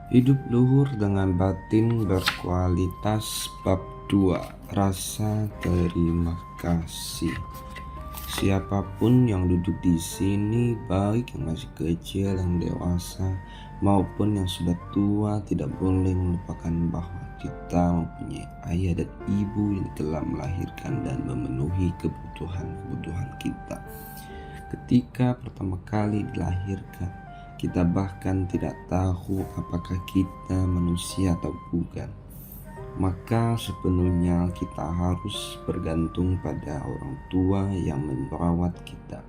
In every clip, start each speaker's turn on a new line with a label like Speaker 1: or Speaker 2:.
Speaker 1: Hidup luhur dengan batin berkualitas. Bab 2. Rasa terima kasih. Siapapun yang duduk di sini, baik yang masih kecil, yang dewasa, maupun yang sudah tua, tidak boleh melupakan bahwa kita mempunyai ayah dan ibu yang telah melahirkan dan memenuhi kebutuhan-kebutuhan kita. Ketika pertama kali dilahirkan, kita bahkan tidak tahu apakah kita manusia atau bukan. Maka sepenuhnya kita harus bergantung pada orang tua yang merawat kita.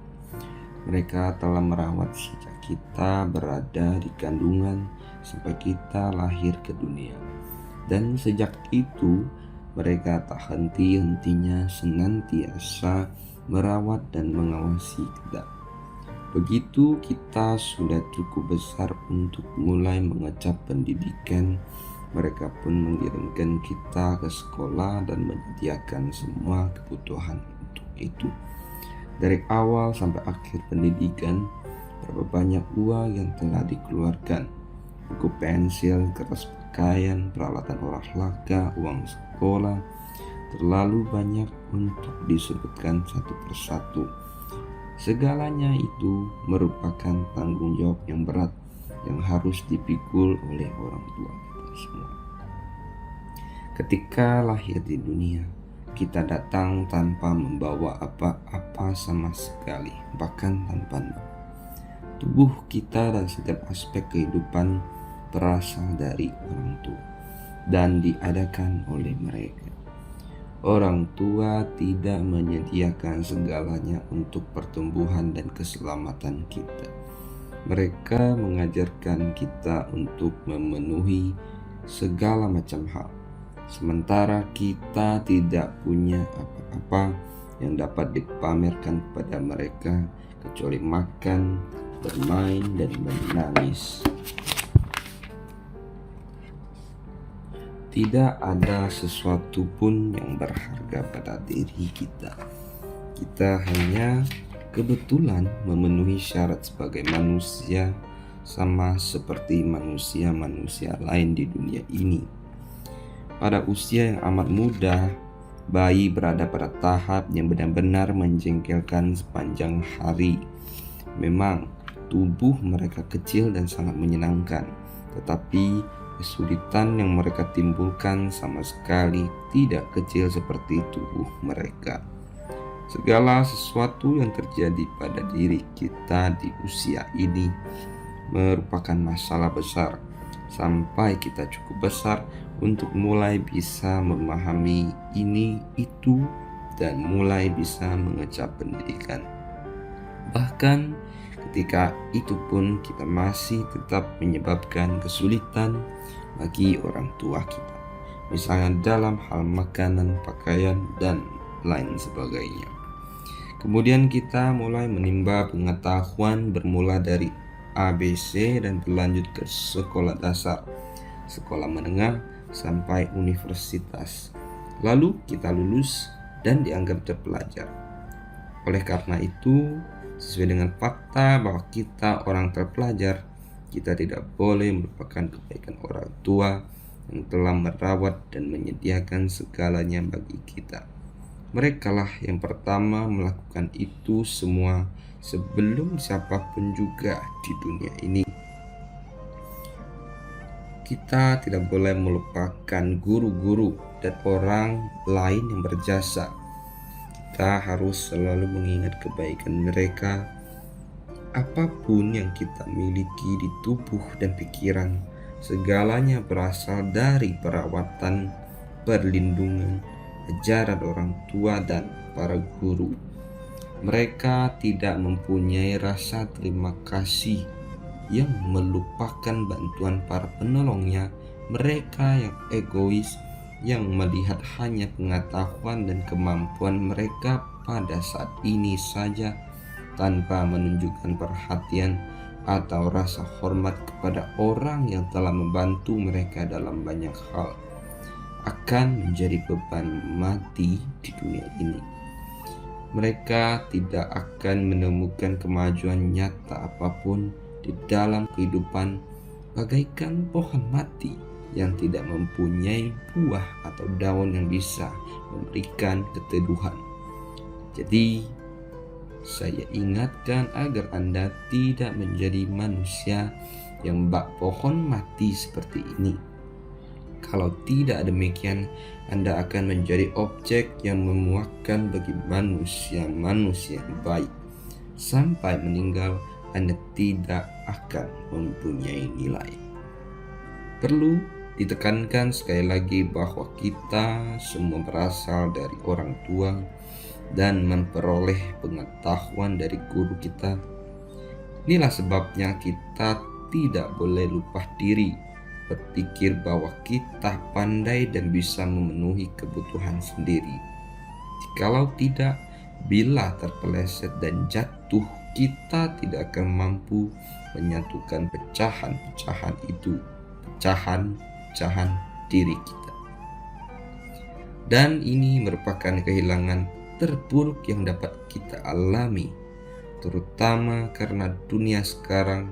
Speaker 1: Mereka telah merawat sejak kita berada di kandungan sampai kita lahir ke dunia. Dan sejak itu mereka tak henti-hentinya senantiasa merawat dan mengawasi kita. Begitu kita sudah cukup besar untuk mulai mengecap pendidikan, mereka pun mengirimkan kita ke sekolah dan menyediakan semua kebutuhan untuk itu. Dari awal sampai akhir pendidikan, berapa banyak uang yang telah dikeluarkan. Buku pensil, kertas pakaian, peralatan olahraga, uang sekolah, terlalu banyak untuk disebutkan satu persatu. Segalanya itu merupakan tanggung jawab yang berat yang harus dipikul oleh orang tua kita semua. Ketika lahir di dunia, kita datang tanpa membawa apa-apa sama sekali, bahkan tanpa nama. Tubuh kita dan setiap aspek kehidupan berasal dari orang tua dan diadakan oleh mereka. Orang tua tidak menyediakan segalanya untuk pertumbuhan dan keselamatan kita. Mereka mengajarkan kita untuk memenuhi segala macam hal, sementara kita tidak punya apa-apa yang dapat dipamerkan kepada mereka kecuali makan, bermain, dan menangis. Tidak ada sesuatu pun yang berharga pada diri kita. Kita hanya kebetulan memenuhi syarat sebagai manusia, sama seperti manusia-manusia lain di dunia ini. Pada usia yang amat muda, bayi berada pada tahap yang benar-benar menjengkelkan sepanjang hari. Memang tubuh mereka kecil dan sangat menyenangkan, tetapi kesulitan yang mereka timbulkan sama sekali tidak kecil seperti tubuh mereka. Segala sesuatu yang terjadi pada diri kita di usia ini merupakan masalah besar sampai kita cukup besar untuk mulai bisa memahami ini itu dan mulai bisa mengecap pendidikan. Bahkan ketika itu pun kita masih tetap menyebabkan kesulitan bagi orang tua kita, misalnya dalam hal makanan, pakaian, dan lain sebagainya. Kemudian kita mulai menimba pengetahuan bermula dari ABC dan berlanjut ke sekolah dasar, sekolah menengah, sampai universitas. Lalu kita lulus dan dianggap terpelajar. Oleh karena itu, sesuai dengan fakta bahwa kita orang terpelajar, kita tidak boleh melupakan kebaikan orang tua yang telah merawat dan menyediakan segalanya bagi kita. Merekalah yang pertama melakukan itu semua sebelum siapapun juga di dunia ini. Kita tidak boleh melupakan guru-guru dan orang lain yang berjasa. Kita harus selalu mengingat kebaikan mereka. Apapun yang kita miliki di tubuh dan pikiran, segalanya berasal dari perawatan, perlindungan, ajaran orang tua dan para guru. Mereka tidak mempunyai rasa terima kasih yang melupakan bantuan para penolongnya. Mereka yang egois, yang melihat hanya pengetahuan dan kemampuan mereka pada saat ini saja, tanpa menunjukkan perhatian atau rasa hormat kepada orang yang telah membantu mereka dalam banyak hal, akan menjadi beban mati di dunia ini. Mereka tidak akan menemukan kemajuan nyata apapun di dalam kehidupan bagaikan pohon mati yang tidak mempunyai buah atau daun yang bisa memberikan keteduhan. Jadi, saya ingatkan agar Anda tidak menjadi manusia yang bak pohon mati seperti ini. Kalau tidak demikian, Anda akan menjadi objek yang memuakkan bagi manusia-manusia yang baik. Sampai meninggal, Anda tidak akan mempunyai nilai. Perlu ditekankan sekali lagi bahwa kita semua berasal dari orang tua dan memperoleh pengetahuan dari guru kita. Inilah sebabnya kita tidak boleh lupa diri, berpikir bahwa kita pandai dan bisa memenuhi kebutuhan sendiri. Jikalau tidak, bila terpeleset dan jatuh, kita tidak akan mampu menyatukan pecahan-pecahan itu, pecahan-pecahan diri kita. Dan ini merupakan kehilangan terburuk yang dapat kita alami, terutama karena dunia sekarang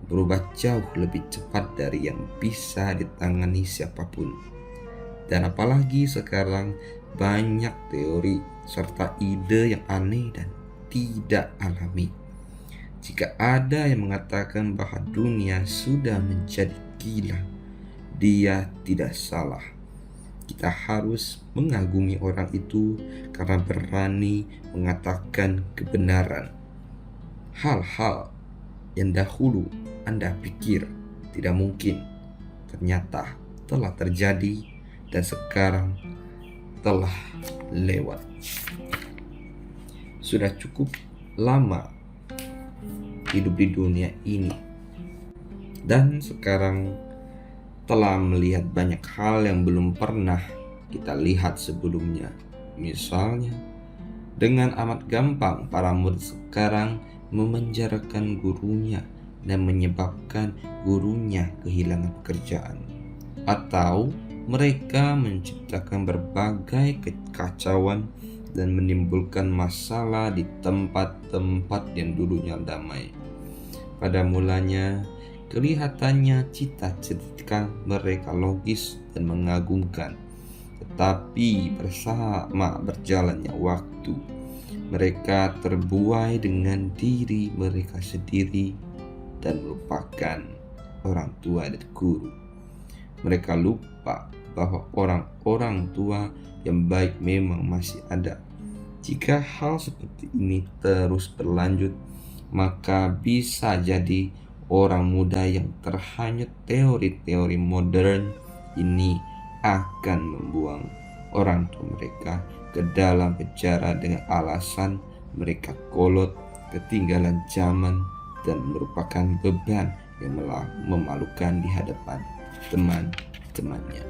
Speaker 1: berubah jauh lebih cepat dari yang bisa ditangani siapapun. Dan apalagi sekarang banyak teori serta ide yang aneh dan tidak alami. Jika ada yang mengatakan bahwa dunia sudah menjadi gila, dia tidak salah. Kita harus mengagumi orang itu karena berani mengatakan kebenaran. Hal-hal yang dahulu Anda pikir tidak mungkin, ternyata telah terjadi dan sekarang telah lewat. Sudah cukup lama hidup di dunia ini, dan sekarang telah melihat banyak hal yang belum pernah kita lihat sebelumnya. Misalnya, dengan amat gampang para murid sekarang memenjarakan gurunya dan menyebabkan gurunya kehilangan pekerjaan. Atau mereka menciptakan berbagai kekacauan dan menimbulkan masalah di tempat-tempat yang dulunya damai. Pada mulanya, kelihatannya cita-cita mereka logis dan mengagumkan, tetapi bersama berjalannya waktu, mereka terbuai dengan diri mereka sendiri dan melupakan orang tua dan guru. Mereka lupa bahwa orang-orang tua yang baik memang masih ada. Jika hal seperti ini terus berlanjut, maka bisa jadi orang muda yang terhanyut teori-teori modern ini akan membuang orang tua mereka ke dalam penjara dengan alasan mereka kolot, ketinggalan zaman, dan merupakan beban yang memalukan di hadapan teman-temannya.